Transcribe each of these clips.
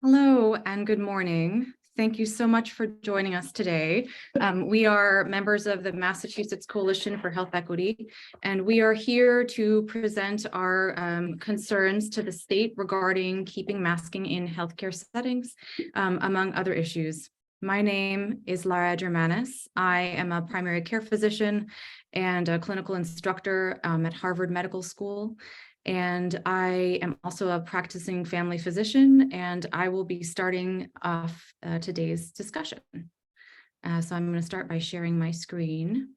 Hello and good morning. Thank you so much for joining us today. We are members of the Massachusetts Coalition for Health Equity, and we are here to present our concerns to the state regarding keeping masking in healthcare settings, among other issues. My name is Lara Germanis. I am a primary care physician and a clinical instructor at Harvard Medical School. And I am also a practicing family physician, and I will be starting off today's discussion. So I'm going to start by sharing my screen.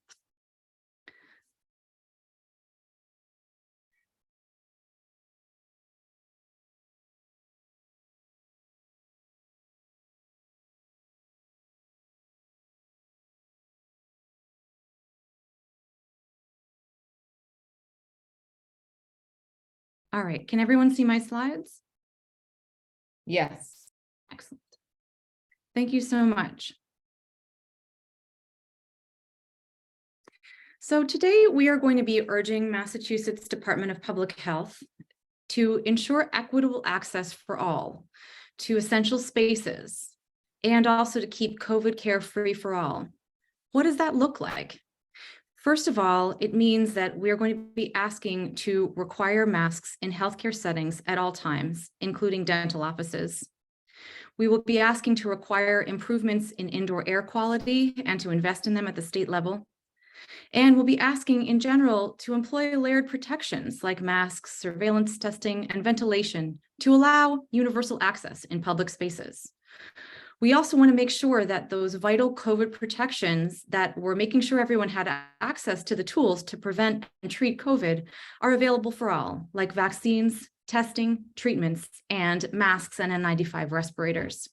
All right, can everyone see my slides? Yes. Excellent. Thank you so much. So today we are going to be urging Massachusetts Department of Public Health to ensure equitable access for all to essential spaces and also to keep COVID care free for all. What does that look like? First of all, it means that we're going to be asking to require masks in healthcare settings at all times, including dental offices. We will be asking to require improvements in indoor air quality and to invest in them at the state level. And we'll be asking in general to employ layered protections like masks, surveillance testing, and ventilation to allow universal access in public spaces. We also want to make sure that those vital COVID protections that we're making sure everyone had access to the tools to prevent and treat COVID are available for all, like vaccines, testing, treatments, and masks and N95 respirators.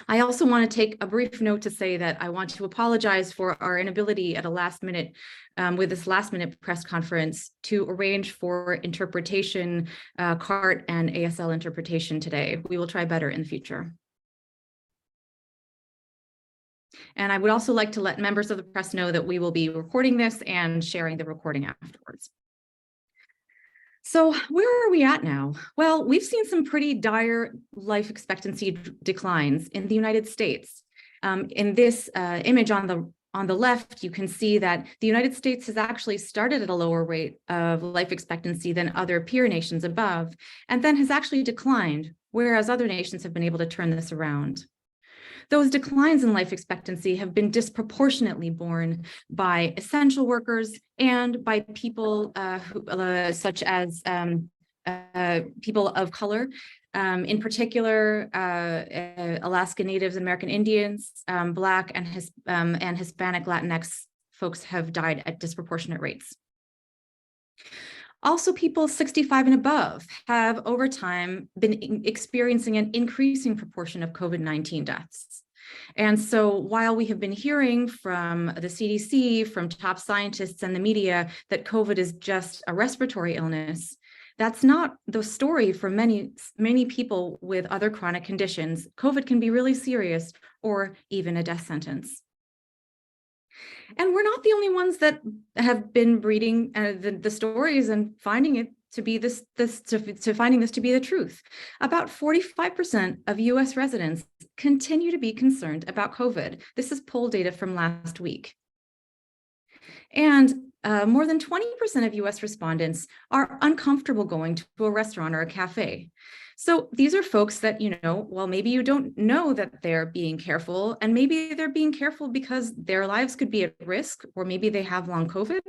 I also want to take a brief note to say that I want to apologize for our inability at a last minute, with this last minute press conference, to arrange for interpretation, CART and ASL interpretation today. We will try better in the future. And I would also like to let members of the press know that we will be recording this and sharing the recording afterwards. So where are we at now? Well, we've seen some pretty dire life expectancy declines in the United States. In this image on the left, you can see that the United States has actually started at a lower rate of life expectancy than other peer nations above, and then has actually declined, whereas other nations have been able to turn this around. Those declines in life expectancy have been disproportionately borne by essential workers and by people such as people of color, in particular, Alaska Natives, American Indians, Black and Hispanic Latinx folks have died at disproportionate rates. Also, people 65 and above have over time been experiencing an increasing proportion of COVID-19 deaths. And so while we have been hearing from the CDC, from top scientists and the media that COVID is just a respiratory illness, that's not the story for many people with other chronic conditions. COVID can be really serious or even a death sentence. And we're not the only ones that have been reading the stories and finding it to be finding this to be the truth. About 45% of US residents continue to be concerned about COVID. This is poll data from last week. And more than 20% of US respondents are uncomfortable going to a restaurant or a cafe. So these are folks that, well, maybe you don't know that they're being careful, and maybe they're being careful because their lives could be at risk, or maybe they have long COVID,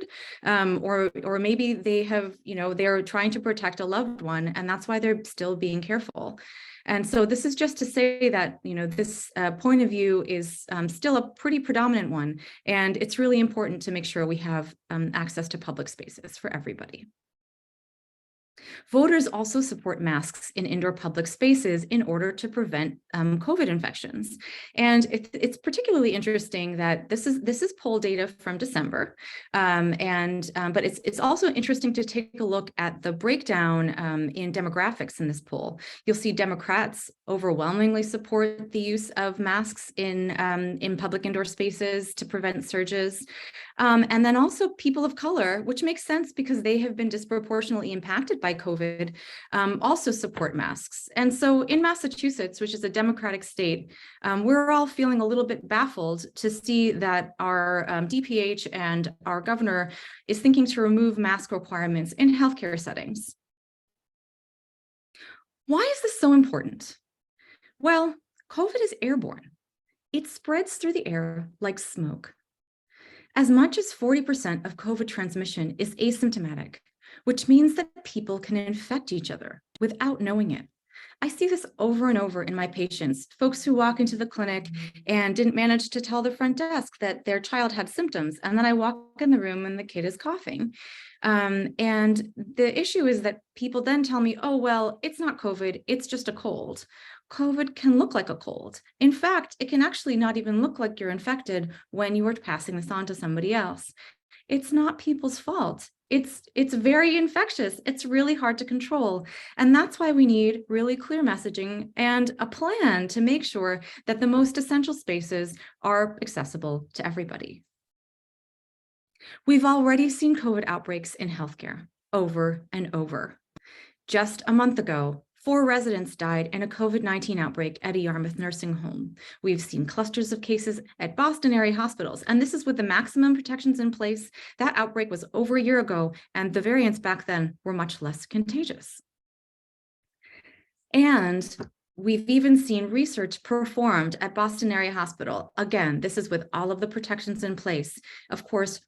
or maybe they have, they're trying to protect a loved one, and that's why they're still being careful. And so this is just to say that, this point of view is still a pretty predominant one, and it's really important to make sure we have access to public spaces for everybody. Voters also support masks in indoor public spaces in order to prevent COVID infections. And it's particularly interesting that this is poll data from December, but it's also interesting to take a look at the breakdown in demographics in this poll. You'll see Democrats overwhelmingly support the use of masks in public indoor spaces to prevent surges. And then also people of color, which makes sense because they have been disproportionately impacted by COVID, also support masks. And so in Massachusetts, which is a Democratic state, we're all feeling a little bit baffled to see that our DPH and our governor is thinking to remove mask requirements in healthcare settings. Why is this so important? Well, COVID is airborne. It spreads through the air like smoke. As much as 40% of COVID transmission is asymptomatic, which means that people can infect each other without knowing it. I see this over and over in my patients, folks who walk into the clinic and didn't manage to tell the front desk that their child had symptoms. And then I walk in the room and the kid is coughing. And the issue is that people then tell me, oh, well, it's not COVID, it's just a cold. COVID can look like a cold. In fact, it can actually not even look like you're infected when you are passing this on to somebody else. It's not people's fault. It's very infectious. It's really hard to control. And that's why we need really clear messaging and a plan to make sure that the most essential spaces are accessible to everybody. We've already seen COVID outbreaks in healthcare over and over. Just a month ago, 4 residents died in a COVID-19 outbreak at a Yarmouth nursing home. We've seen clusters of cases at Boston area hospitals, and this is with the maximum protections in place. That outbreak was over a year ago, and the variants back then were much less contagious. And we've even seen research performed at Boston area hospital. Again, this is with all of the protections in place. Of course,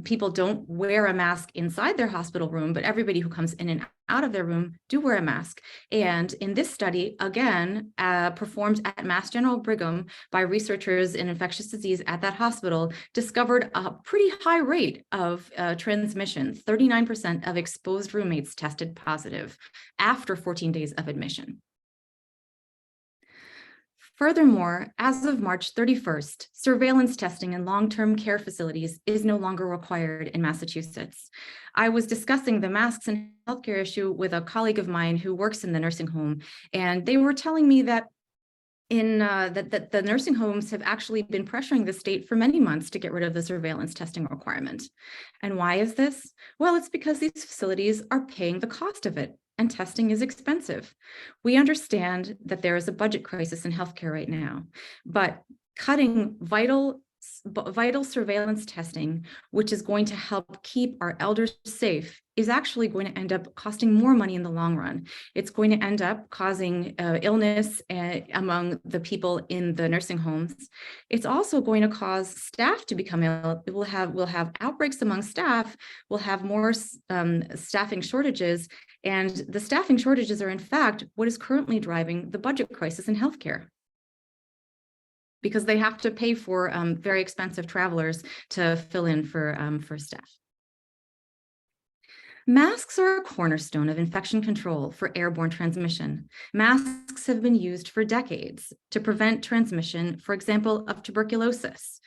people don't wear a mask inside their hospital room, but everybody who comes in and out of their room do wear a mask. And in this study, again, performed at Mass General Brigham by researchers in infectious disease at that hospital, discovered a pretty high rate of transmission. 39% of exposed roommates tested positive after 14 days of admission. Furthermore, as of March 31st, surveillance testing in long-term care facilities is no longer required in Massachusetts. I was discussing the masks and healthcare issue with a colleague of mine who works in the nursing home, and they were telling me that that the nursing homes have actually been pressuring the state for many months to get rid of the surveillance testing requirement. And why is this? Well, it's because these facilities are paying the cost of it, and testing is expensive. We understand that there is a budget crisis in healthcare right now, but cutting vital surveillance testing, which is going to help keep our elders safe, is actually going to end up costing more money in the long run. It's going to end up causing illness among the people in the nursing homes. It's also going to cause staff to become ill. We'll have outbreaks among staff. We'll have more staffing shortages, and the staffing shortages are in fact what is currently driving the budget crisis in healthcare, because they have to pay for very expensive travelers to fill in for staff. Masks are a cornerstone of infection control for airborne transmission. Masks have been used for decades to prevent transmission, for example, of tuberculosis.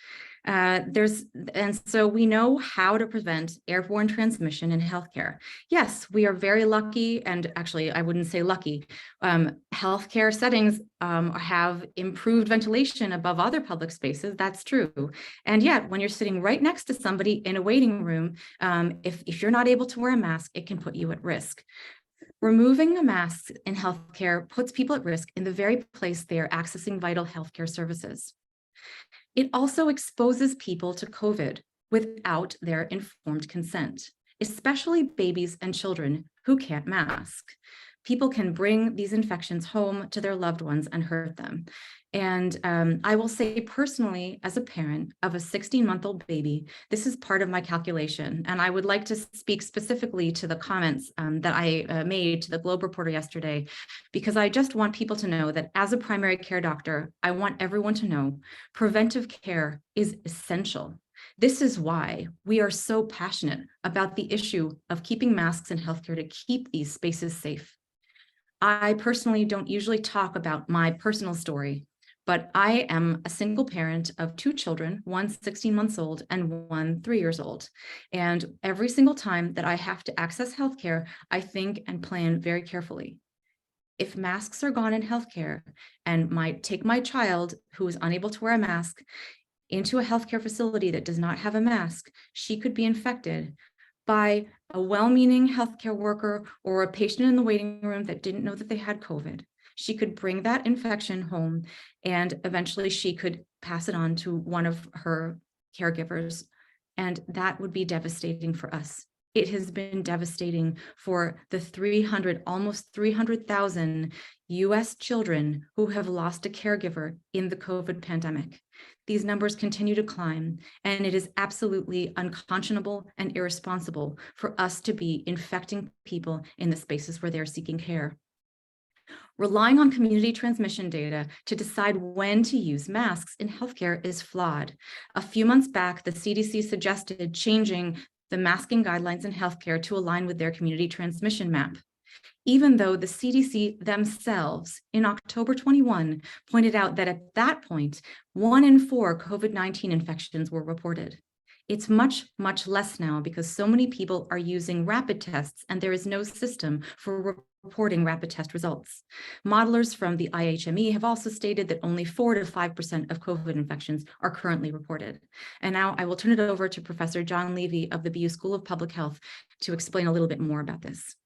And so we know how to prevent airborne transmission in healthcare. Yes, we are very lucky, and actually I wouldn't say lucky. Healthcare settings have improved ventilation above other public spaces, that's true. And yet when you're sitting right next to somebody in a waiting room, if you're not able to wear a mask, it can put you at risk. Removing a mask in healthcare puts people at risk in the very place they are accessing vital healthcare services. It also exposes people to COVID without their informed consent, especially babies and children who can't mask. People can bring these infections home to their loved ones and hurt them. And I will say personally, as a parent of a 16-month-old baby, this is part of my calculation. And I would like to speak specifically to the comments that I made to the Globe reporter yesterday, because I just want people to know that as a primary care doctor, I want everyone to know preventive care is essential. This is why we are so passionate about the issue of keeping masks in healthcare to keep these spaces safe. I personally don't usually talk about my personal story, but I am a single parent of 2 children, one 16 months old and one 3 years old. And every single time that I have to access healthcare, I think and plan very carefully. If masks are gone in healthcare and take my child who is unable to wear a mask into a healthcare facility that does not have a mask, she could be infected. by a well-meaning healthcare worker or a patient in the waiting room that didn't know that they had COVID. She could bring that infection home, and eventually she could pass it on to one of her caregivers. And that would be devastating for us. It has been devastating for the almost 300,000 US children who have lost a caregiver in the COVID pandemic. These numbers continue to climb, and it is absolutely unconscionable and irresponsible for us to be infecting people in the spaces where they're seeking care. Relying on community transmission data to decide when to use masks in healthcare is flawed. A few months back, the CDC suggested changing the masking guidelines in healthcare to align with their community transmission map, even though the CDC themselves in October 21 pointed out that at that point, 1 in 4 COVID-19 infections were reported. It's much, much less now because so many people are using rapid tests and there is no system for reporting rapid test results. Modelers from the IHME have also stated that only 4 to 5% of COVID infections are currently reported. And now I will turn it over to Professor John Levy of the BU School of Public Health to explain a little bit more about this.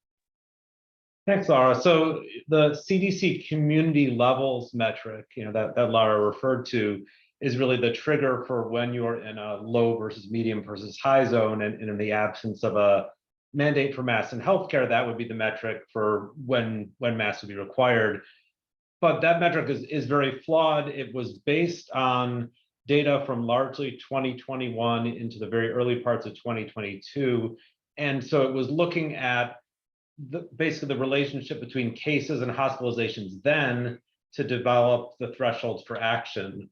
Thanks, Laura. So the CDC community levels metric, that Laura referred to, is really the trigger for when you're in a low versus medium versus high zone, and in the absence of a mandate for masks in healthcare, that would be the metric for when masks would be required. But that metric is very flawed. It was based on data from largely 2021 into the very early parts of 2022. And so it was looking at basically the relationship between cases and hospitalizations then to develop the thresholds for action.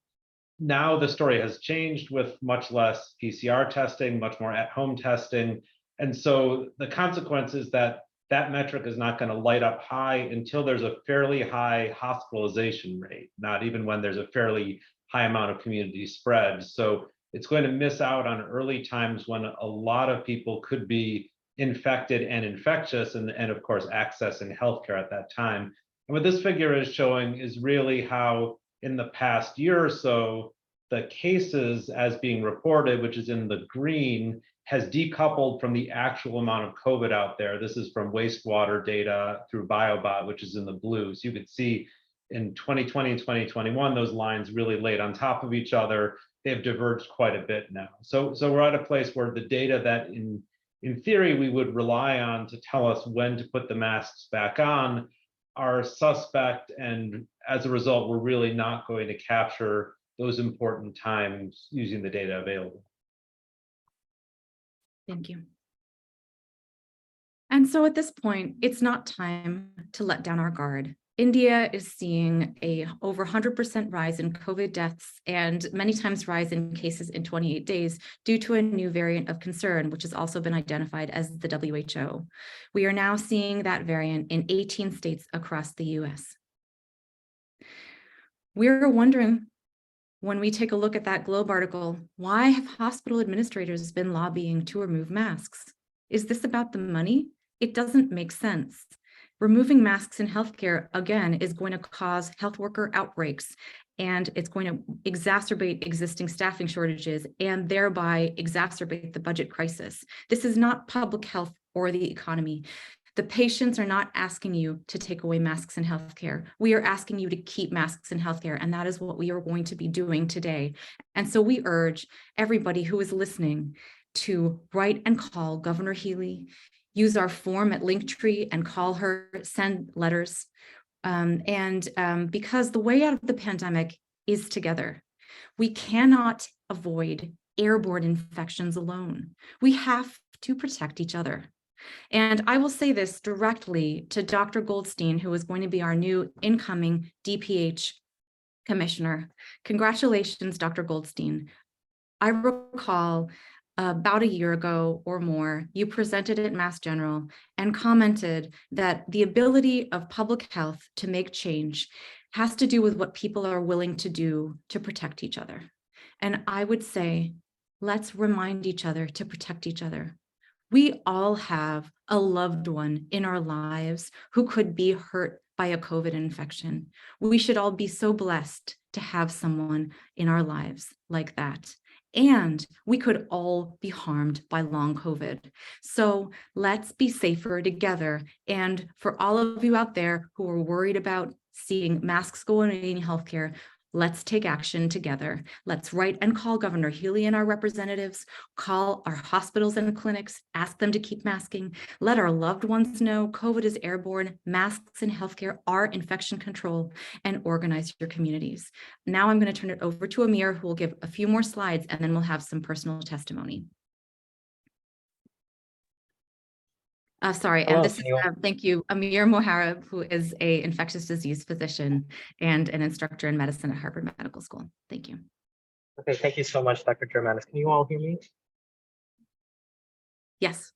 Now the story has changed with much less PCR testing, much more at-home testing. And so the consequence is that that metric is not going to light up high until there's a fairly high hospitalization rate, not even when there's a fairly high amount of community spread. So it's going to miss out on early times when a lot of people could be infected and infectious, and of course accessing healthcare at that time. And what this figure is showing is really how in the past year or so, the cases as being reported, which is in the green, has decoupled from the actual amount of COVID out there. This is from wastewater data through BioBot, which is in the blue. So you could see in 2020 and 2021, those lines really laid on top of each other. They've diverged quite a bit now. So we're at a place where the data that in theory we would rely on to tell us when to put the masks back on are suspect, and as a result, we're really not going to capture those important times using the data available. Thank you. And so at this point, it's not time to let down our guard. India is seeing a over 100% rise in COVID deaths and many times rise in cases in 28 days due to a new variant of concern, which has also been identified as the WHO. We are now seeing that variant in 18 states across the US. We're wondering, when we take a look at that Globe article, why have hospital administrators been lobbying to remove masks? Is this about the money? It doesn't make sense. Removing masks in healthcare, again, is going to cause health worker outbreaks, and it's going to exacerbate existing staffing shortages and thereby exacerbate the budget crisis. This is not public health or the economy. The patients are not asking you to take away masks in healthcare. We are asking you to keep masks in healthcare, and that is what we are going to be doing today. And so we urge everybody who is listening to write and call Governor Healy, use our form at Linktree and call her, send letters. Because the way out of the pandemic is together. We cannot avoid airborne infections alone. We have to protect each other. And I will say this directly to Dr. Goldstein, who is going to be our new incoming DPH commissioner. Congratulations, Dr. Goldstein. I recall about a year ago or more, you presented at Mass General and commented that the ability of public health to make change has to do with what people are willing to do to protect each other. And I would say, let's remind each other to protect each other. We all have a loved one in our lives who could be hurt by a COVID infection. We should all be so blessed to have someone in our lives like that. and we could all be harmed by long COVID. So let's be safer together. And for all of you out there who are worried about seeing masks going in healthcare, let's take action together. Let's write and call Governor Healy and our representatives, call our hospitals and clinics, ask them to keep masking, let our loved ones know COVID is airborne, masks in healthcare are infection control, and organize your communities. Now I'm going to turn it over to Amir, who will give a few more slides, and then we'll have some personal testimony. Sorry, Hello, and this is, thank you, Amir Moharib, who is an infectious disease physician and an instructor in medicine at Harvard Medical School. Thank you. Okay, thank you so much, Dr. Germanis. Can you all hear me? Yes.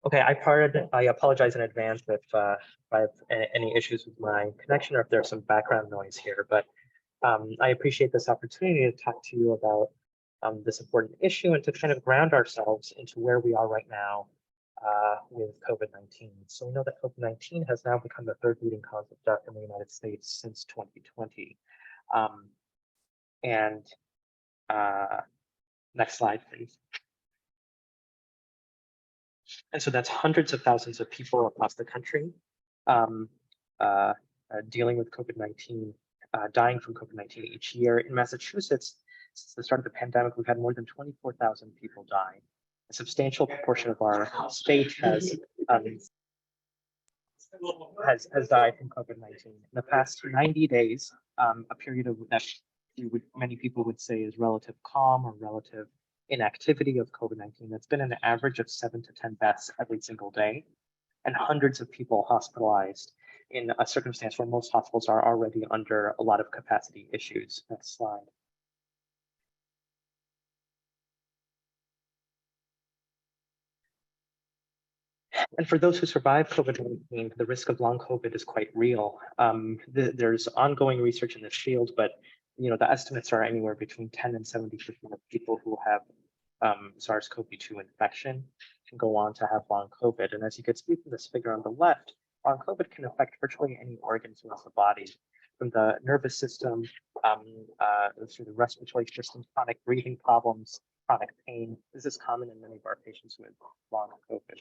Okay, I apologize in advance if I have any issues with my connection or if there's some background noise here, but I appreciate this opportunity to talk to you about this important issue and to kind of ground ourselves into where we are right now with COVID-19. So we know that COVID-19 has now become the third leading cause of death in the United States since 2020. Next slide, please. And so that's hundreds of thousands of people across the country dealing with COVID-19, dying from COVID-19 each year. In Massachusetts, since the start of the pandemic, we've had more than 24,000 people die. A substantial proportion of our state has died from COVID-19. In the past 90 days, a period of that many people would say is relative calm or relative inactivity of COVID-19. That's been an average of 7 to 10 deaths every single day, and hundreds of people hospitalized in a circumstance where most hospitals are already under a lot of capacity issues. Next slide. And for those who survive COVID-19, the risk of long COVID is quite real. There's ongoing research in this field, but the estimates are anywhere between 10 and 70% of people who have SARS-CoV-2 infection can go on to have long COVID. And as you can see from this figure on the left, long COVID can affect virtually any organ throughout the body, from the nervous system, through the respiratory system, chronic breathing problems, chronic pain. This is common in many of our patients with long COVID.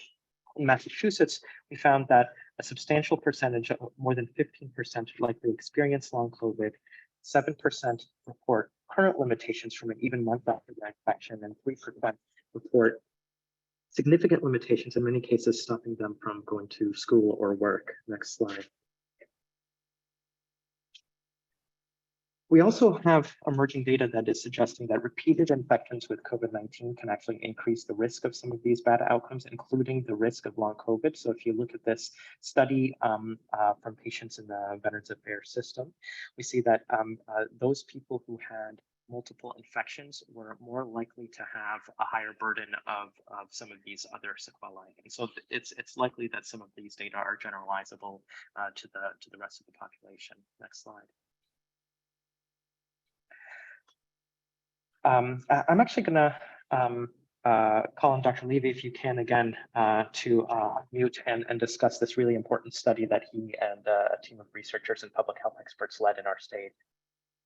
In Massachusetts, we found that a substantial percentage, more than 15%, likely experience long COVID. 7% report current limitations from an even month after the infection, and 3% report significant limitations, in many cases stopping them from going to school or work. Next slide. We also have emerging data that is suggesting that repeated infections with COVID-19 can actually increase the risk of some of these bad outcomes, including the risk of long COVID. So if you look at this study from patients in the Veterans Affairs system, we see that those people who had multiple infections were more likely to have a higher burden of some of these other sequelae. And so it's likely that some of these data are generalizable to the rest of the population. Next slide. I'm actually going to call on Dr. Levy, if you can, again, to mute and discuss this really important study that he and a team of researchers and public health experts led in our state.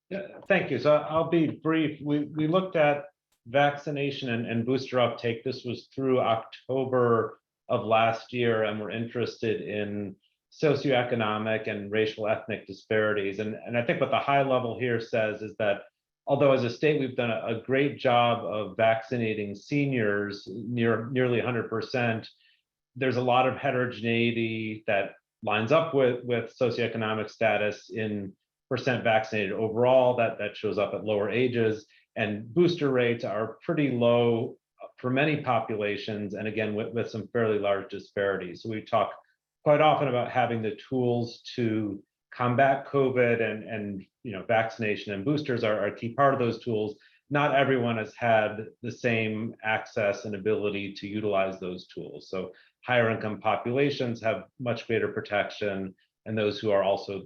Yeah, thank you. So I'll be brief. We looked at vaccination and booster uptake. This was through October of last year, and we're interested in socioeconomic and racial ethnic disparities. And I think what the high level here says is that although as a state we've done a great job of vaccinating seniors, nearly 100%, there's a lot of heterogeneity that lines up with socioeconomic status in percent vaccinated overall, that shows up at lower ages, and booster rates are pretty low for many populations, and again with some fairly large disparities. So we talk quite often about having the tools to combat COVID, and vaccination and boosters are a key part of those tools. Not everyone has had the same access and ability to utilize those tools. So higher income populations have much greater protection, and those who are also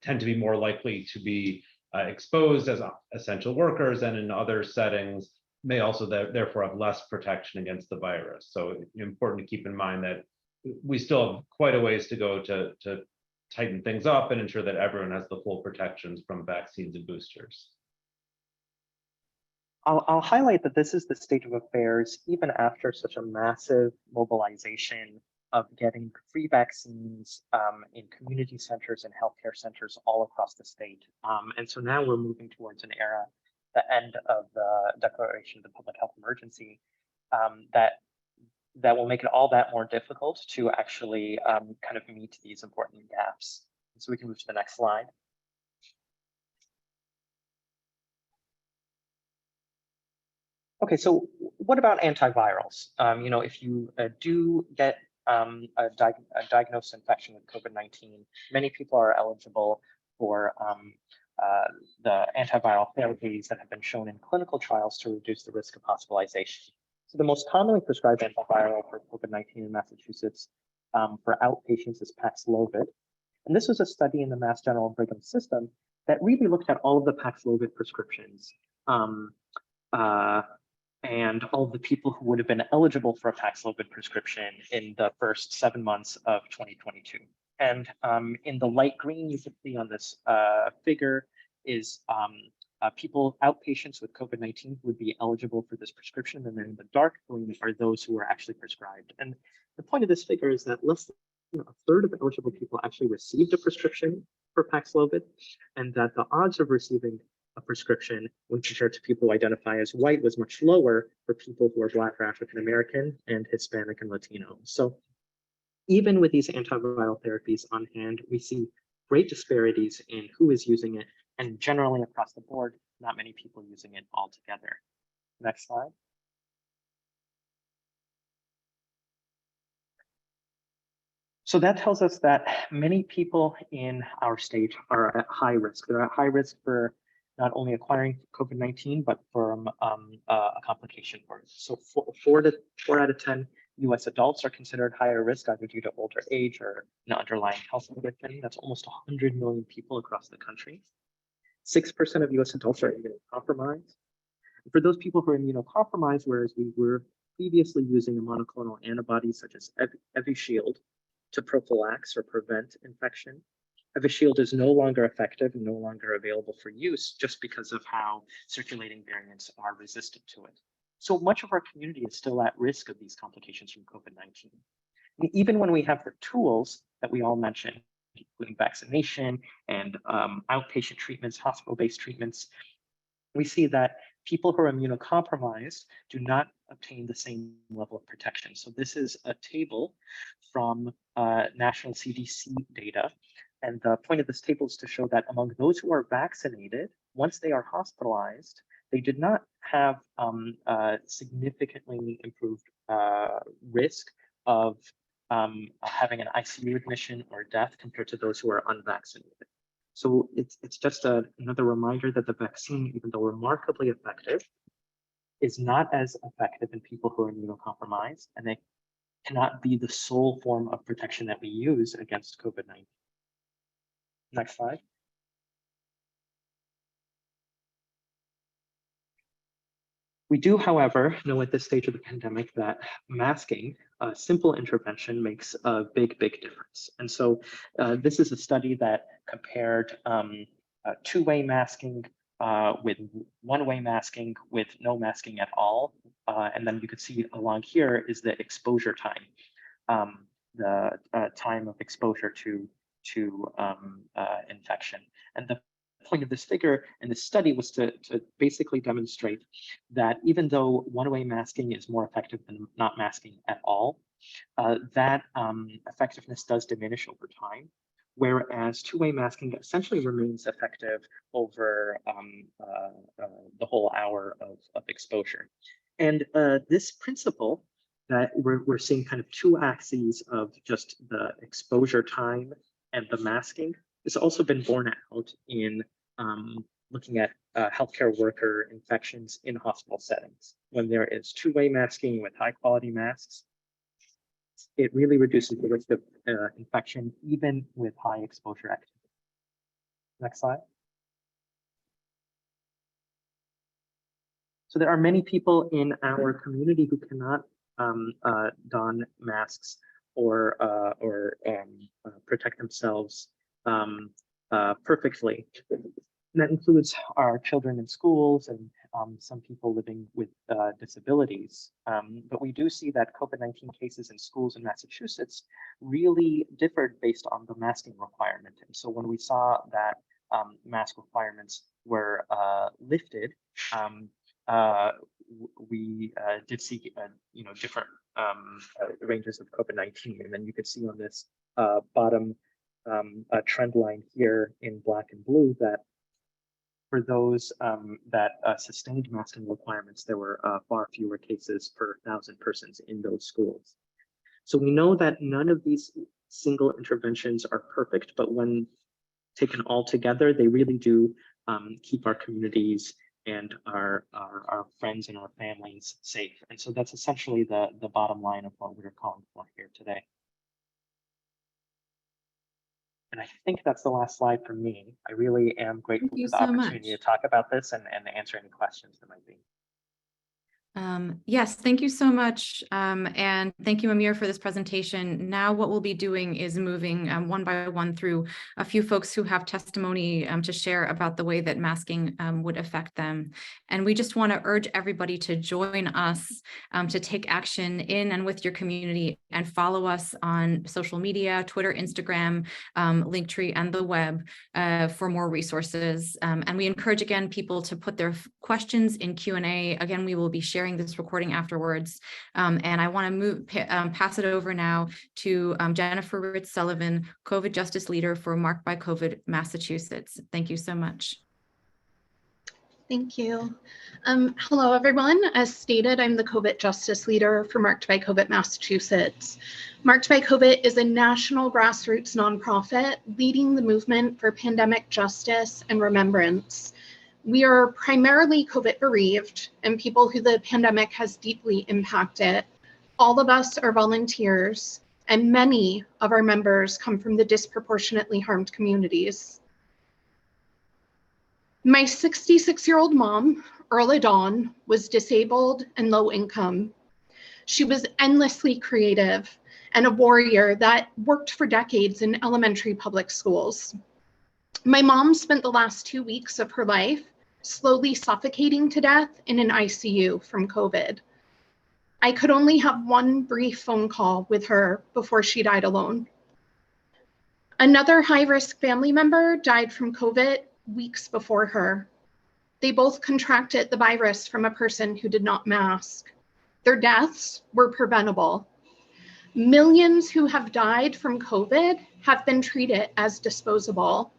tend to be more likely to be exposed as essential workers and in other settings may also therefore have less protection against the virus. So it's important to keep in mind that we still have quite a ways to go to tighten things up and ensure that everyone has the full protections from vaccines and boosters. I'll highlight that this is the state of affairs even after such a massive mobilization of getting free vaccines in community centers and healthcare centers all across the state. And so now we're moving towards an era, the end of the declaration of the public health emergency, that will make it all that more difficult to actually kind of meet these important gaps. So we can move to the next slide. Okay, so what about antivirals? You know, if you do get a diagnosed infection with COVID-19, many people are eligible for the antiviral therapies that have been shown in clinical trials to reduce the risk of hospitalization. So the most commonly prescribed antiviral for COVID-19 in Massachusetts for outpatients is Paxlovid. And this was a study in the Mass General Brigham system that really looked at all of the Paxlovid prescriptions and all of the people who would have been eligible for a Paxlovid prescription in the first 7 months of 2022. And in the light green, you can see on this figure is people, outpatients with COVID-19 would be eligible for this prescription. And then the dark green are those who are actually prescribed. And the point of this figure is that less than a third of eligible people actually received a prescription for Paxlovid, and that the odds of receiving a prescription when compared to people who identify as white was much lower for people who are Black or African American and Hispanic and Latino. So even with these antiviral therapies on hand, we see great disparities in who is using it, and generally across the board, not many people using it altogether. Next slide. So that tells us that many people in our state are at high risk. They're at high risk for not only acquiring COVID-19, but from a complication for it. So 4 out of 10 US adults are considered higher risk, either due to older age or an underlying health condition. That's almost 100 million people across the country. 6% of US adults are immunocompromised. For those people who are immunocompromised, whereas we were previously using a monoclonal antibody such as Evishield to prophylax or prevent infection, Evishield is no longer effective and no longer available for use just because of how circulating variants are resistant to it. So much of our community is still at risk of these complications from COVID-19. And even when we have the tools that we all mentioned, including vaccination and outpatient treatments, hospital-based treatments, we see that people who are immunocompromised do not obtain the same level of protection. So this is a table from national CDC data. And the point of this table is to show that among those who are vaccinated, once they are hospitalized, they did not have significantly improved risk of having an ICU admission or death compared to those who are unvaccinated. So it's just another reminder that the vaccine, even though remarkably effective, is not as effective in people who are immunocompromised, and they cannot be the sole form of protection that we use against COVID-19. Next slide. We do, however, know at this stage of the pandemic that masking, a simple intervention, makes a big, big difference. And so this is a study that compared two-way masking with one-way masking with no masking at all. And then you could see along here is the exposure time, the time of exposure to infection. And the point of this figure and this study was to basically demonstrate that even though one-way masking is more effective than not masking at all, that effectiveness does diminish over time, whereas two-way masking essentially remains effective over the whole hour of exposure. And this principle that we're seeing kind of two axes of just the exposure time and the masking has also been borne out in looking at healthcare worker infections in hospital settings. When there is two-way masking with high-quality masks, it really reduces the risk of infection, even with high exposure activity. Next slide. So there are many people in our community who cannot don masks or protect themselves perfectly. And that includes our children in schools and some people living with disabilities. But we do see that COVID-19 cases in schools in Massachusetts really differed based on the masking requirement. And so when we saw that mask requirements were lifted, we did see different ranges of COVID-19. And then you could see on this bottom trend line here in black and blue that for those that sustained masking requirements, there were far fewer cases per 1,000 persons in those schools. So we know that none of these single interventions are perfect, but when taken all together, they really do keep our communities and our friends and our families safe. And so that's essentially the bottom line of what we're calling for here today. And I think that's the last slide for me. I really am grateful for the opportunity to talk about this and answer any questions that might be. Yes, thank you so much. And thank you, Amir, for this presentation. Now what we'll be doing is moving one by one through a few folks who have testimony to share about the way that masking would affect them. And we just want to urge everybody to join us to take action in and with your community and follow us on social media, Twitter, Instagram, Linktree, and the web for more resources. And we encourage, again, people to put their questions in Q&A. Again, we will be sharing this recording afterwards. And I want to pass it over now to Jennifer Ritz-Sullivan, COVID Justice Leader for Marked by COVID Massachusetts. Thank you so much. Thank you. Hello, everyone. As stated, I'm the COVID Justice Leader for Marked by COVID Massachusetts. Marked by COVID is a national grassroots nonprofit leading the movement for pandemic justice and remembrance. We are primarily COVID bereaved and people who the pandemic has deeply impacted. All of us are volunteers, and many of our members come from the disproportionately harmed communities. My 66-year-old mom, Earla Dawn, was disabled and low income. She was endlessly creative and a warrior that worked for decades in elementary public schools. My mom spent the last 2 weeks of her life slowly suffocating to death in an ICU from COVID. I could only have one brief phone call with her before she died alone. Another high-risk family member died from COVID weeks before her. They both contracted the virus from a person who did not mask. Their deaths were preventable. Millions who have died from COVID have been treated as disposable.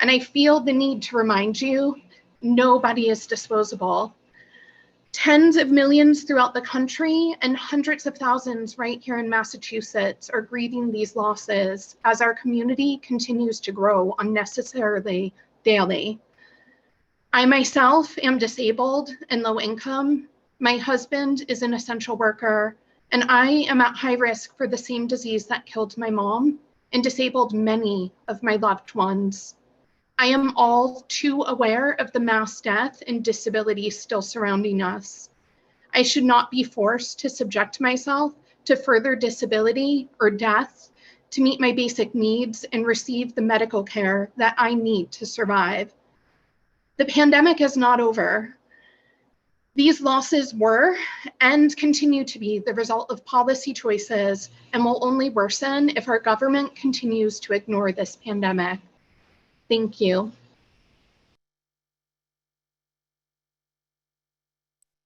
And I feel the need to remind you, nobody is disposable. Tens of millions throughout the country and hundreds of thousands right here in Massachusetts are grieving these losses as our community continues to grow unnecessarily daily. I myself am disabled and low income. My husband is an essential worker, and I am at high risk for the same disease that killed my mom and disabled many of my loved ones. I am all too aware of the mass death and disability still surrounding us. I should not be forced to subject myself to further disability or death to meet my basic needs and receive the medical care that I need to survive. The pandemic is not over. These losses were and continue to be the result of policy choices and will only worsen if our government continues to ignore this pandemic. Thank you.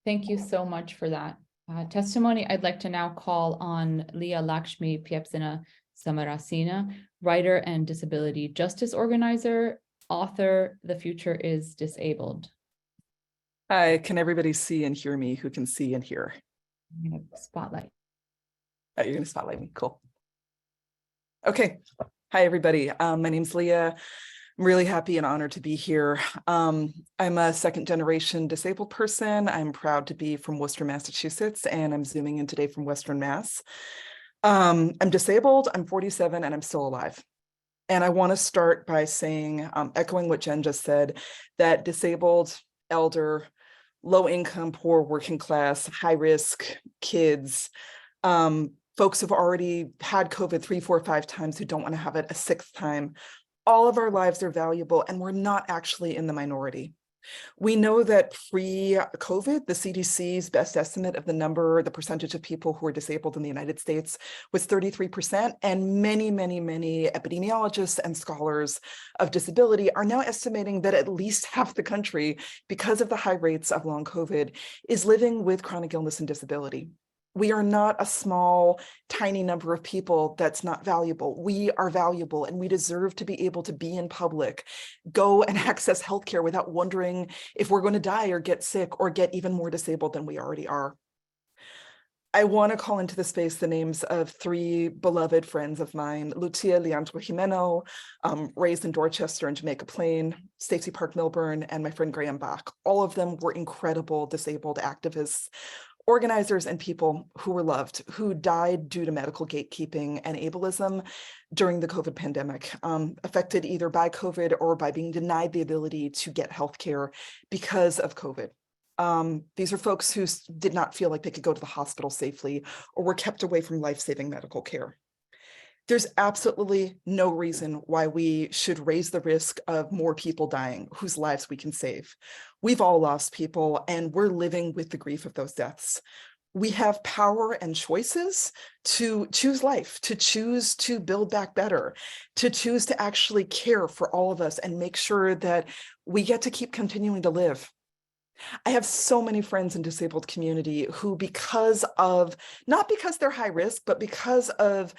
Thank you so much for that testimony. I'd like to now call on Leah Lakshmi Piepsina Samarasina, writer and disability justice organizer, author, The Future is Disabled. Hi, can everybody see and hear me who can see and hear? I'm gonna spotlight. Oh, you're gonna spotlight me, cool. Okay, hi everybody, my name's Leah. I'm really happy and honored to be here. I'm a second generation disabled person. I'm proud to be from Worcester, Massachusetts, and I'm zooming in today from Western Mass. I'm disabled, I'm 47, and I'm still alive. And I want to start by saying, echoing what Jen just said, that disabled, elder, low income, poor, working class, high risk kids, folks who've already had COVID 3, 4, 5 times who don't want to have it a 6th time. All of our lives are valuable, and we're not actually in the minority. We know that pre-COVID, the CDC's best estimate of the percentage of people who are disabled in the United States was 33%, and many, many, many epidemiologists and scholars of disability are now estimating that at least half the country, because of the high rates of long COVID, is living with chronic illness and disability. We are not a small, tiny number of people that's not valuable. We are valuable, and we deserve to be able to be in public, go and access healthcare without wondering if we're going to die or get sick or get even more disabled than we already are. I want to call into the space the names of three beloved friends of mine: Lucia Leandro Jimeno, raised in Dorchester and Jamaica Plain, Stacey Park Milburn, and my friend Graham Bach. All of them were incredible disabled activists, organizers, and people who were loved, who died due to medical gatekeeping and ableism during the COVID pandemic, affected either by COVID or by being denied the ability to get healthcare because of COVID. These are folks who did not feel like they could go to the hospital safely or were kept away from life-saving medical care. There's absolutely no reason why we should raise the risk of more people dying whose lives we can save. We've all lost people, and we're living with the grief of those deaths. We have power and choices to choose life, to choose to build back better, to choose to actually care for all of us and make sure that we get to keep continuing to live. I have so many friends in disabled community who, not because they're high risk, but because of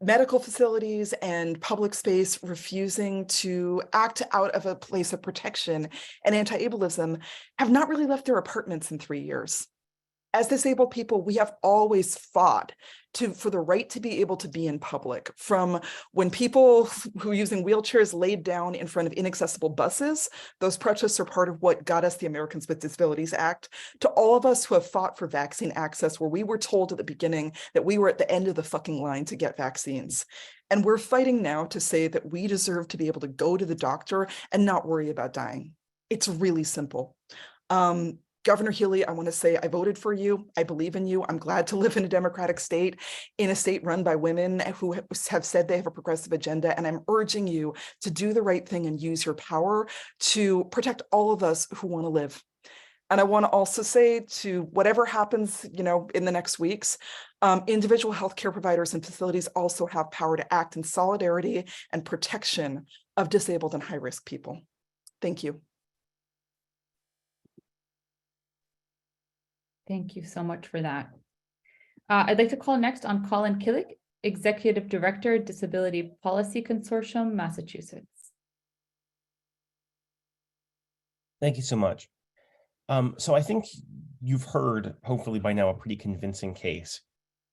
medical facilities and public space refusing to act out of a place of protection and anti-ableism, have not really left their apartments in 3 years. As disabled people, we have always fought for the right to be able to be in public, from when people who are using wheelchairs laid down in front of inaccessible buses. Those protests are part of what got us the Americans with Disabilities Act, to all of us who have fought for vaccine access, where we were told at the beginning that we were at the end of the fucking line to get vaccines. And we're fighting now to say that we deserve to be able to go to the doctor and not worry about dying. It's really simple. Governor Healy, I want to say I voted for you. I believe in you. I'm glad to live in a democratic state, in a state run by women who have said they have a progressive agenda. And I'm urging you to do the right thing and use your power to protect all of us who want to live. And I want to also say, to whatever happens, in the next weeks, individual healthcare providers and facilities also have power to act in solidarity and protection of disabled and high-risk people. Thank you. Thank you so much for that. I'd like to call next on Colin Killick, Executive Director, Disability Policy Consortium, Massachusetts. Thank you so much. So I think you've heard, hopefully by now, a pretty convincing case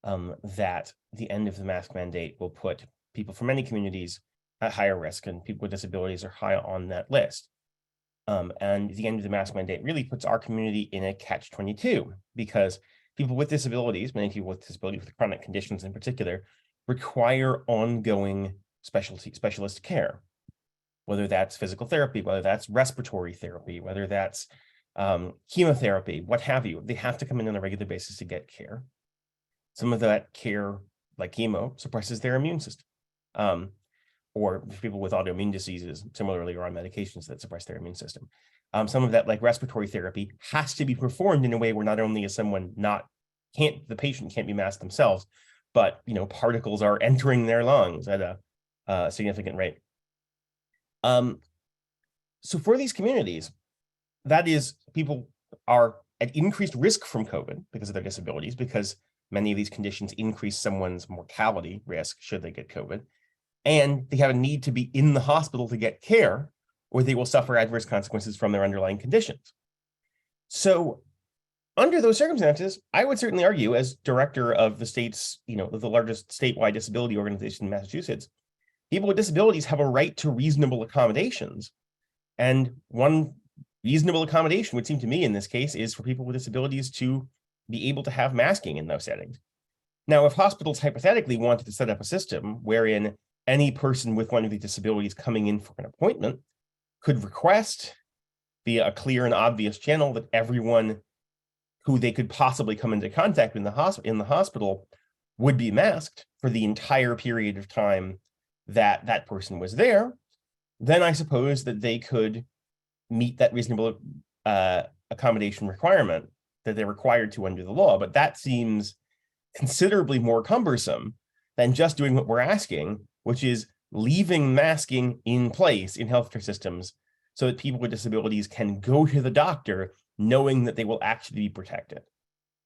that the end of the mask mandate will put people from many communities at higher risk, and people with disabilities are high on that list. And the end of the mask mandate really puts our community in a catch-22, because people with disabilities, many people with disabilities with chronic conditions in particular, require ongoing specialist care, whether that's physical therapy, whether that's respiratory therapy, whether that's chemotherapy, what have you. They have to come in on a regular basis to get care. Some of that care, like chemo, suppresses their immune system. Or people with autoimmune diseases, similarly, are on medications that suppress their immune system. Some of that, like respiratory therapy, has to be performed in a way where not only is someone the patient can't be masked themselves, but particles are entering their lungs at a significant rate. So for these communities, that is, people are at increased risk from COVID because of their disabilities, because many of these conditions increase someone's mortality risk should they get COVID. And they have a need to be in the hospital to get care, or they will suffer adverse consequences from their underlying conditions. So under those circumstances, I would certainly argue, as director of the state's, the largest statewide disability organization in Massachusetts, people with disabilities have a right to reasonable accommodations. And one reasonable accommodation would seem to me in this case is for people with disabilities to be able to have masking in those settings. Now, if hospitals hypothetically wanted to set up a system wherein any person with one of these disabilities coming in for an appointment could request via a clear and obvious channel that everyone who they could possibly come into contact with in the hospital would be masked for the entire period of time that that person was there, then I suppose that they could meet that reasonable accommodation requirement that they're required to under the law. But that seems considerably more cumbersome than just doing what we're asking, which is leaving masking in place in healthcare systems so that people with disabilities can go to the doctor knowing that they will actually be protected.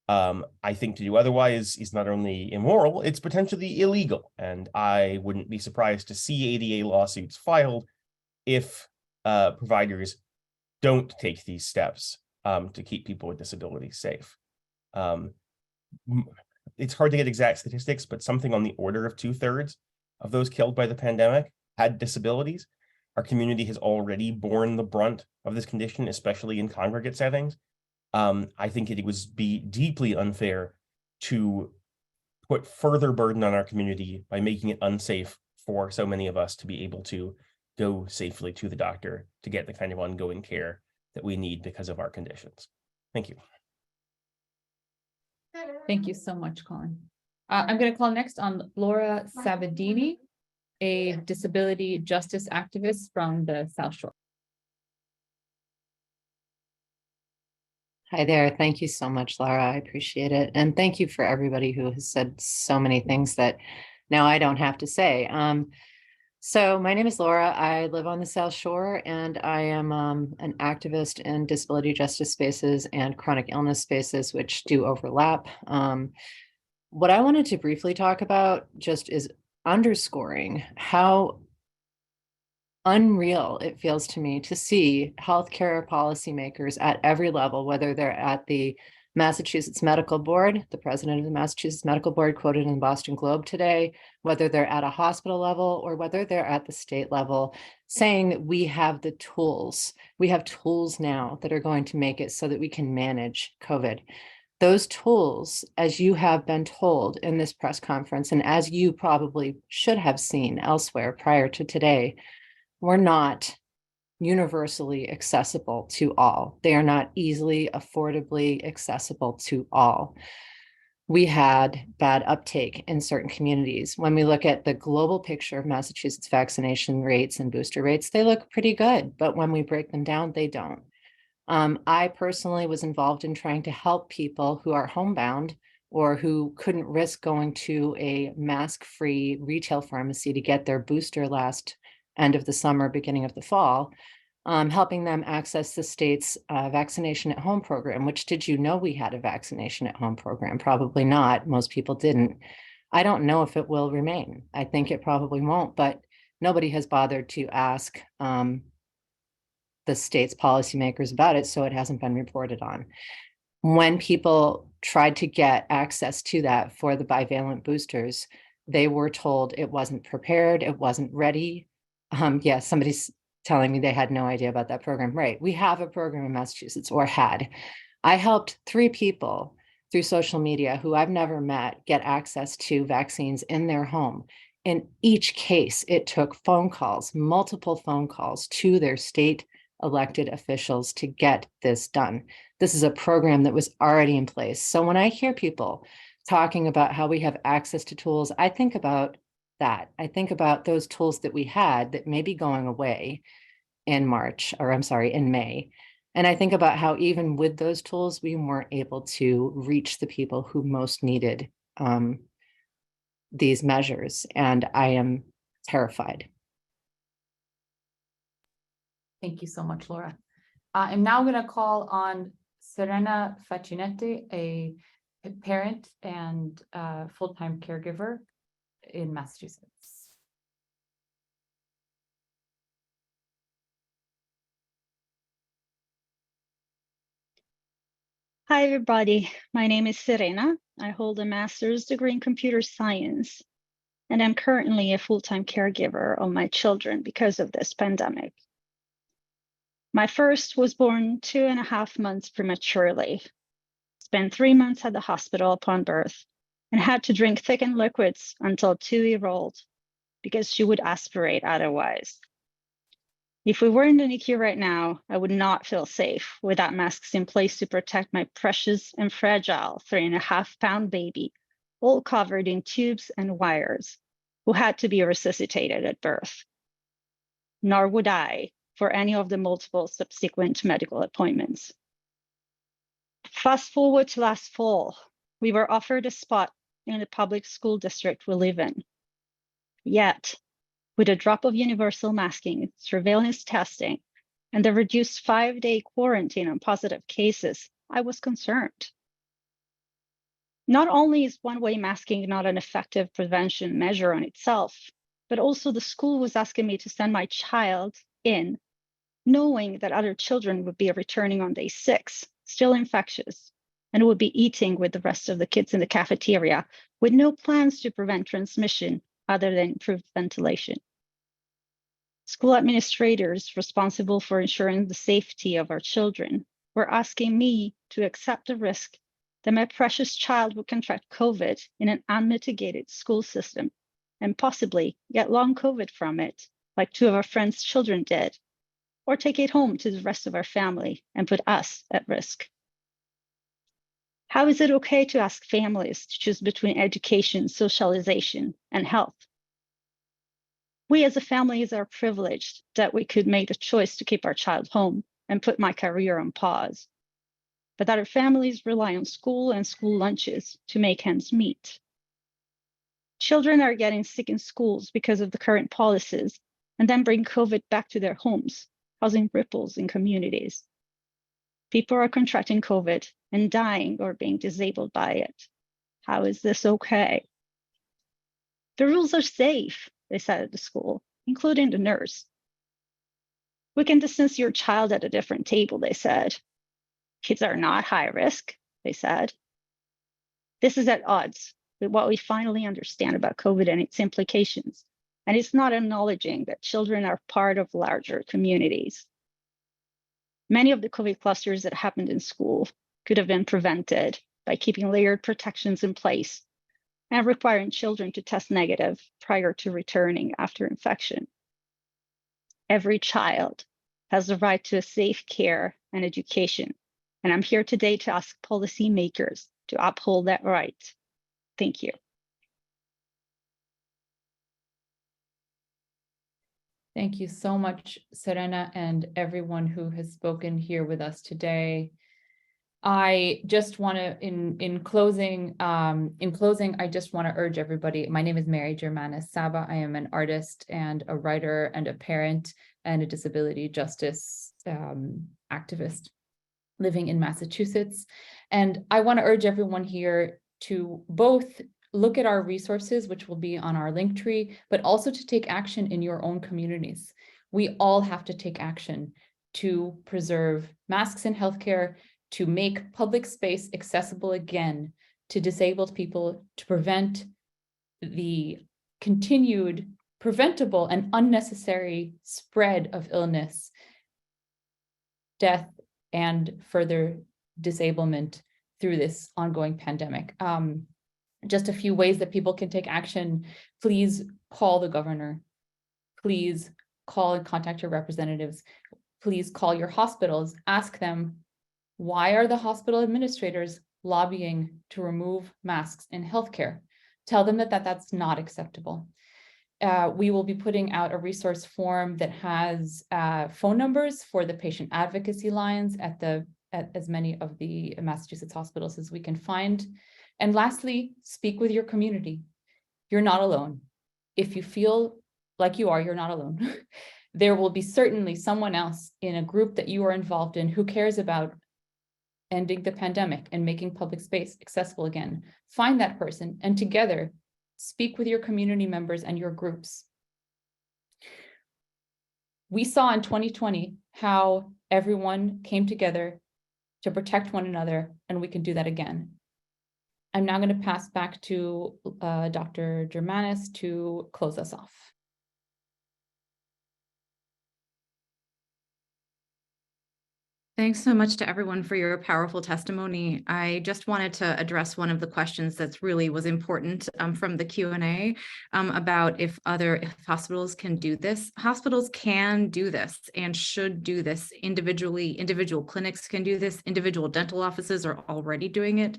I think to do otherwise is not only immoral, it's potentially illegal. And I wouldn't be surprised to see ADA lawsuits filed if providers don't take these steps to keep people with disabilities safe. It's hard to get exact statistics, but something on the order of 2/3 of those killed by the pandemic had disabilities. Our community has already borne the brunt of this condition, especially in congregate settings. I think it would be deeply unfair to put further burden on our community by making it unsafe for so many of us to be able to go safely to the doctor to get the kind of ongoing care that we need because of our conditions. Thank you. Thank you so much, Colin. I'm going to call next on Laura Savadini, a disability justice activist from the South Shore. Hi there. Thank you so much, Laura. I appreciate it. And thank you for everybody who has said so many things that now I don't have to say. So my name is Laura. I live on the South Shore, and I am an activist in disability justice spaces and chronic illness spaces, which do overlap. What I wanted to briefly talk about just is underscoring how unreal it feels to me to see healthcare policymakers at every level, whether they're at the Massachusetts Medical Board, the president of the Massachusetts Medical Board quoted in the Boston Globe today, whether they're at a hospital level or whether they're at the state level, saying that we have the tools. We have tools now that are going to make it so that we can manage COVID. Those tools, as you have been told in this press conference, and as you probably should have seen elsewhere prior to today, were not universally accessible to all. They are not easily, affordably accessible to all. We had bad uptake in certain communities. When we look at the global picture of Massachusetts vaccination rates and booster rates, they look pretty good, but when we break them down, they don't. I personally was involved in trying to help people who are homebound or who couldn't risk going to a mask-free retail pharmacy to get their booster last end of the summer, beginning of the fall, helping them access the state's vaccination at home program, which did you know we had a vaccination at home program? Probably not. Most people didn't. I don't know if it will remain. I think it probably won't, but nobody has bothered to ask the state's policymakers about it, so it hasn't been reported on. When people tried to get access to that for the bivalent boosters, they were told it wasn't prepared, it wasn't ready. Yeah, somebody's telling me they had no idea about that program. Right, we have a program in Massachusetts, or had. I helped 3 people through social media who I've never met get access to vaccines in their home. In each case, it took phone calls, multiple phone calls to their state elected officials to get this done. This is a program that was already in place. So when I hear people talking about how we have access to tools, I think about that. I think about those tools that we had that may be going away in May. And I think about how even with those tools, we weren't able to reach the people who most needed these measures. And I am terrified. Thank you so much, Laura. I'm now going to call on Serena Faccinetti, a parent and full-time caregiver in Massachusetts. Hi, everybody. My name is Serena. I hold a master's degree in computer science, and I'm currently a full-time caregiver of my children because of this pandemic. My first was born 2.5 months prematurely, spent 3 months at the hospital upon birth, and had to drink thickened liquids until 2-year-old because she would aspirate otherwise. If we were in the NICU right now, I would not feel safe without masks in place to protect my precious and fragile 3.5-pound baby, all covered in tubes and wires, who had to be resuscitated at birth. Nor would I for any of the multiple subsequent medical appointments. Fast forward to last fall, we were offered a spot in the public school district we live in. Yet, with a drop of universal masking, surveillance testing, and the reduced 5-day quarantine on positive cases, I was concerned. Not only is one-way masking not an effective prevention measure on itself, but also the school was asking me to send my child in, knowing that other children would be returning on day 6, still infectious, and would be eating with the rest of the kids in the cafeteria with no plans to prevent transmission other than improved ventilation. School administrators responsible for ensuring the safety of our children were asking me to accept the risk that my precious child would contract COVID in an unmitigated school system and possibly get long COVID from it, like 2 of our friends' children did, or take it home to the rest of our family and put us at risk. How is it okay to ask families to choose between education, socialization, and health? We as a family are privileged that we could make the choice to keep our child home and put my career on pause. But other families rely on school and school lunches to make ends meet. Children are getting sick in schools because of the current policies and then bring COVID back to their homes, causing ripples in communities. People are contracting COVID and dying or being disabled by it. How is this okay? The rules are safe, they said at the school, including the nurse. We can distance your child at a different table, they said. Kids are not high risk, they said. This is at odds with what we finally understand about COVID and its implications, and it's not acknowledging that children are part of larger communities. Many of the COVID clusters that happened in school could have been prevented by keeping layered protections in place and requiring children to test negative prior to returning after infection. Every child has the right to a safe care and education, and I'm here today to ask policymakers to uphold that right. Thank you. Thank you so much, Serena, and everyone who has spoken here with us today. I just want to, in closing, I just want to urge everybody. My name is Mary Germanis Saba. I am an artist and a writer and a parent and a disability justice activist living in Massachusetts. And I want to urge everyone here to both look at our resources, which will be on our link tree, but also to take action in your own communities. We all have to take action to preserve masks in healthcare, to make public space accessible again to disabled people, to prevent the continued preventable and unnecessary spread of illness, death, and further disablement through this ongoing pandemic. Just a few ways that people can take action. Please call the governor. Please call and contact your representatives. Please call your hospitals. Ask them, why are the hospital administrators lobbying to remove masks in healthcare? Tell them that that's not acceptable. We will be putting out a resource form that has phone numbers for the patient advocacy lines at as many of the Massachusetts hospitals as we can find. And lastly, speak with your community. You're not alone. If you feel like you are, you're not alone. There will be certainly someone else in a group that you are involved in who cares about ending the pandemic and making public space accessible again. Find that person and together speak with your community members and your groups. We saw in 2020 how everyone came together to protect one another, and we can do that again. I'm now going to pass back to Dr. Germanis to close us off. Thanks so much to everyone for your powerful testimony. I just wanted to address one of the questions that's really was important from the Q&A about if hospitals can do this. Hospitals can do this and should do this individually. Individual clinics can do this. Individual dental offices are already doing it.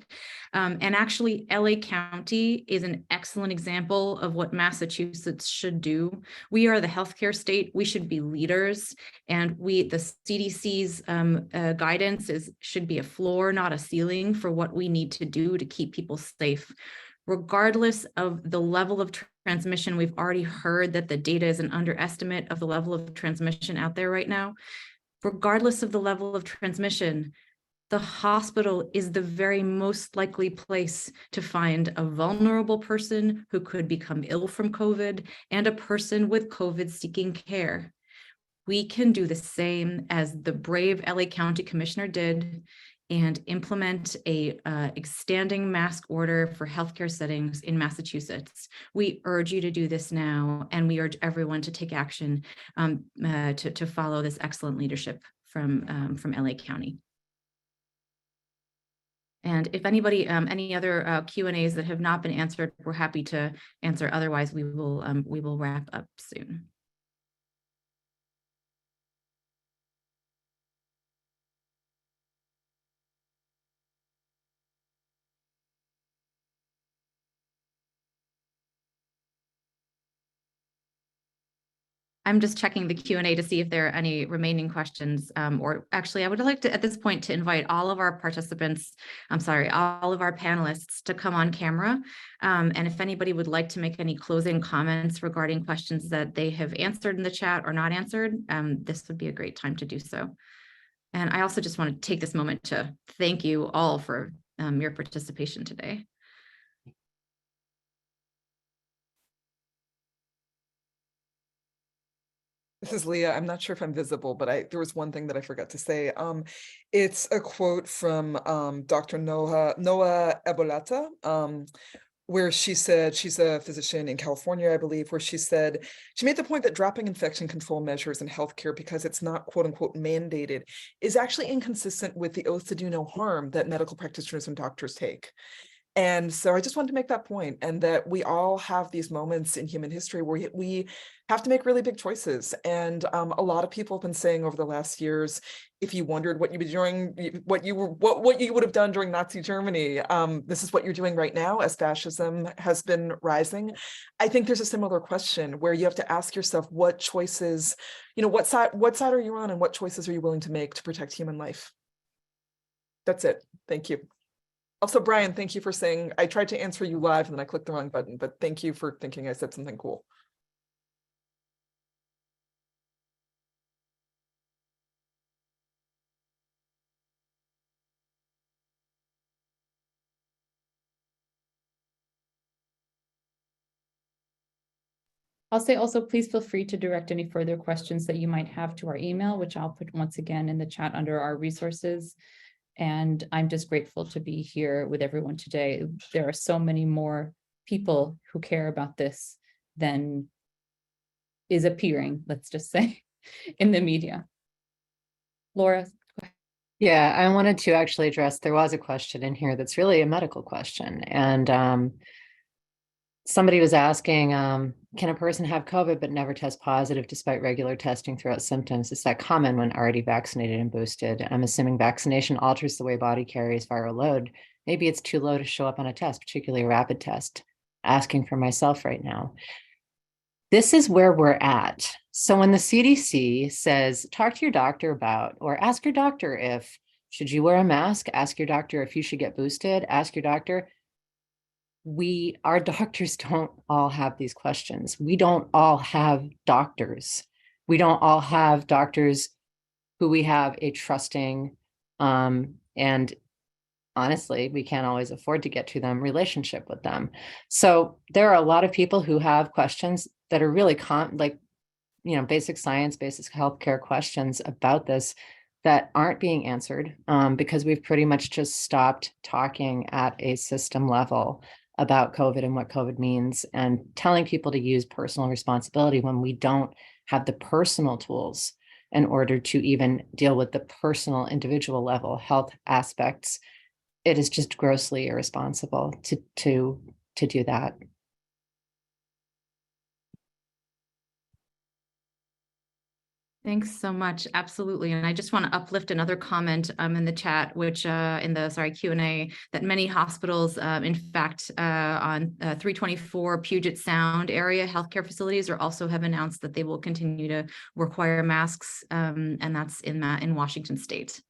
And actually, LA County is an excellent example of what Massachusetts should do. We are the healthcare state. We should be leaders. And the CDC's guidance should be a floor, not a ceiling, for what we need to do to keep people safe. Regardless of the level of transmission, we've already heard that the data is an underestimate of the level of transmission out there right now. Regardless of the level of transmission, the hospital is the very most likely place to find a vulnerable person who could become ill from COVID and a person with COVID seeking care. We can do the same as the brave LA County Commissioner did and implement a standing mask order for healthcare settings in Massachusetts. We urge you to do this now, and we urge everyone to take action to follow this excellent leadership from LA County. And if anybody, any other Q&As that have not been answered, we're happy to answer. Otherwise, we will wrap up soon. I'm just checking the Q&A to see if there are any remaining questions, or actually I would like to at this point to invite all of our participants, all of our panelists to come on camera. And if anybody would like to make any closing comments regarding questions that they have answered in the chat or not answered, this would be a great time to do so. And I also just want to take this moment to thank you all for your participation today. This is Leah. I'm not sure if I'm visible, but there was one thing that I forgot to say. It's a quote from Dr. Noah Ebolata, where she said, she's a physician in California, I believe, where she made the point that dropping infection control measures in healthcare because it's not quote unquote mandated is actually inconsistent with the oath to do no harm that medical practitioners and doctors take. And so I just wanted to make that point, and that we all have these moments in human history where we have to make really big choices. And a lot of people have been saying over the last years, if you wondered what you'd be doing, what you would have done during Nazi Germany, this is what you're doing right now as fascism has been rising. I think there's a similar question where you have to ask yourself what choices, what side are you on, and what choices are you willing to make to protect human life? That's it. Thank you. Also, Brian, thank you for saying, I tried to answer you live and then I clicked the wrong button, but thank you for thinking I said something cool. I'll say also, please feel free to direct any further questions that you might have to our email, which I'll put once again in the chat under our resources. And I'm just grateful to be here with everyone today. There are so many more people who care about this than is appearing, let's just say, in the media. Laura, go ahead. Yeah, I wanted to actually address, there was a question in here that's really a medical question. And somebody was asking, can a person have COVID but never test positive despite regular testing throughout symptoms? Is that common when already vaccinated and boosted? I'm assuming vaccination alters the way body carries viral load. Maybe it's too low to show up on a test, particularly a rapid test. Asking for myself right now. This is where we're at. So when the CDC says, talk to your doctor about, or ask your doctor if, should you wear a mask? Ask your doctor if you should get boosted. Ask your doctor. Our doctors don't all have these questions. We don't all have doctors. We don't all have doctors who we have a trusting, and honestly, we can't always afford to get to them, relationship with them. So there are a lot of people who have questions that are really basic science, basic healthcare questions about this that aren't being answered because we've pretty much just stopped talking at a system level about COVID and what COVID means, and telling people to use personal responsibility when we don't have the personal tools in order to even deal with the personal individual level health aspects. It is just grossly irresponsible to do that. Thanks so much. Absolutely. And I just want to uplift another comment in the chat, which in the Q&A, that many hospitals, in fact, on 324 Puget Sound area healthcare facilities also have announced that they will continue to require masks, and that's in Washington State.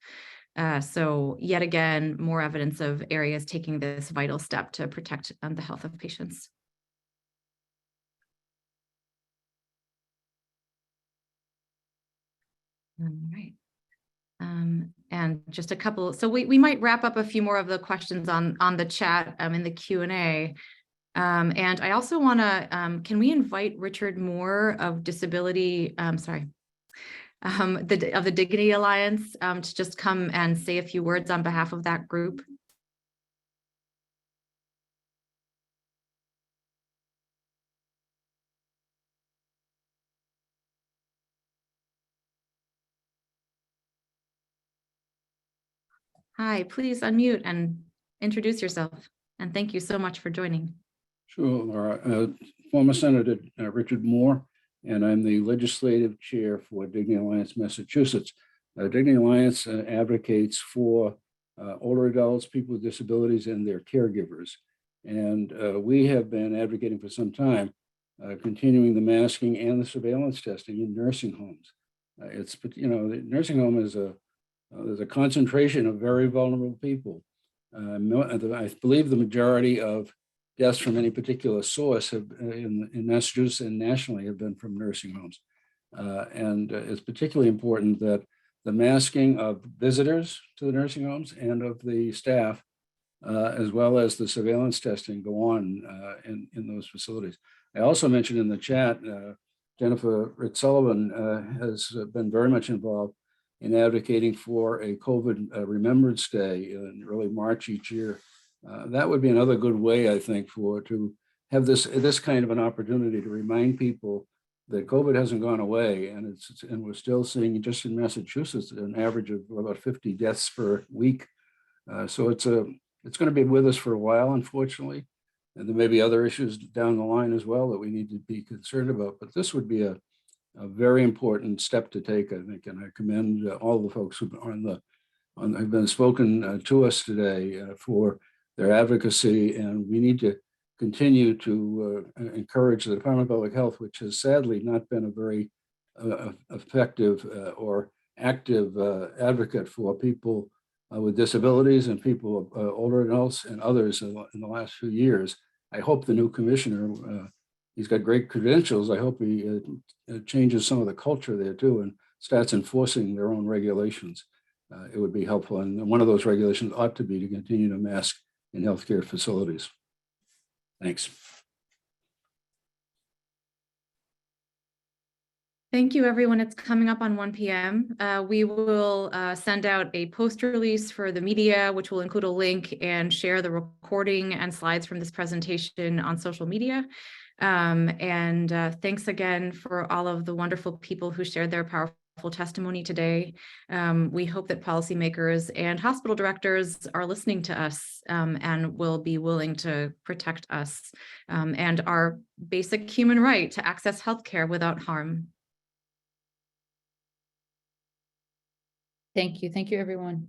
So yet again, more evidence of areas taking this vital step to protect the health of patients. All right. And just a couple, so we might wrap up a few more of the questions on the chat in the Q&A. And I also want to, can we invite Richard Moore of Disability, of the Dignity Alliance to just come and say a few words on behalf of that group? Hi, please unmute and introduce yourself. And thank you so much for joining. Sure, Laura. Former Senator Richard Moore, and I'm the legislative chair for Dignity Alliance Massachusetts. Dignity Alliance advocates for older adults, people with disabilities, and their caregivers. And we have been advocating for some time, continuing the masking and the surveillance testing in nursing homes. The nursing home is there's a concentration of very vulnerable people. I believe the majority of deaths from any particular source have, in Massachusetts and nationally, have been from nursing homes. And it's particularly important that the masking of visitors to the nursing homes and of the staff, as well as the surveillance testing, go on in those facilities. I also mentioned in the chat, Jennifer Ritz-Sullivan has been very much involved in advocating for a COVID Remembrance Day in early March each year. That would be another good way, I think, to have this kind of an opportunity to remind people that COVID hasn't gone away, and we're still seeing, just in Massachusetts, an average of about 50 deaths per week. So it's going to be with us for a while, unfortunately, and there may be other issues down the line as well that we need to be concerned about. But this would be a very important step to take, I think, and I commend all the folks who have been spoken to us today for their advocacy, and we need to continue to encourage the Department of Public Health, which has sadly not been a very effective or active advocate for people with disabilities and people, older adults and others in the last few years. I hope the new commissioner, he's got great credentials. I hope he changes some of the culture there too and starts enforcing their own regulations. It would be helpful. And one of those regulations ought to be to continue to mask in healthcare facilities. Thanks. Thank you, everyone. It's coming up on 1 p.m. We will send out a post release for the media, which will include a link and share the recording and slides from this presentation on social media. Thanks again for all of the wonderful people who shared their powerful testimony today. We hope that policymakers and hospital directors are listening to us and will be willing to protect us and our basic human right to access healthcare without harm. Thank you. Thank you, everyone.